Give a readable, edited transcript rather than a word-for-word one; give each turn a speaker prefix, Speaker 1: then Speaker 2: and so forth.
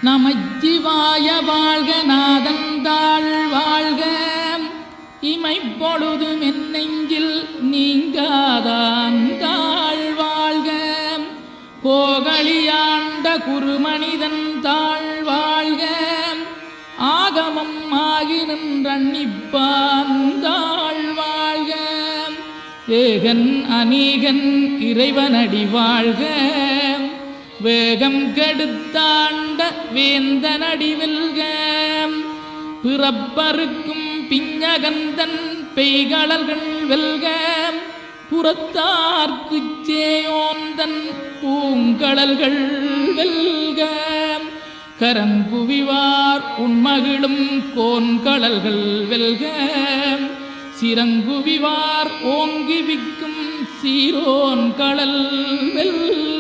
Speaker 1: நமச்சிவாய வாழ்க நாதந்தாள் வாழ்க இமைப்பொழுது மென்னெஞ்சில் நீங்காதாந்தாள் வாழ்க கோகலியாண்ட குருமனிதன் தாழ் வாழ்க ஆகமம் ஆகி நின்றன்னிப்பாந்தாள் வாழ்க ஏகன் அநீகன் இறைவனடி வாழ்க வேகம் கெடுத்தாண்ட வேந்தனடி வெல்க பிறப்பருக்கும் பிஞகந்தன் பெய்களர்கள் வெல்க புறத்தார்க்குச் சேயோந்தன் பூங்கடல்கள் வெல்க கரங்குவிவார் உண்மகிழும் கோன்கடல்கள் வெல்க சிறங்குவிவார் ஓங்கி விக்கும் சீரோன் கடல் வெல்க.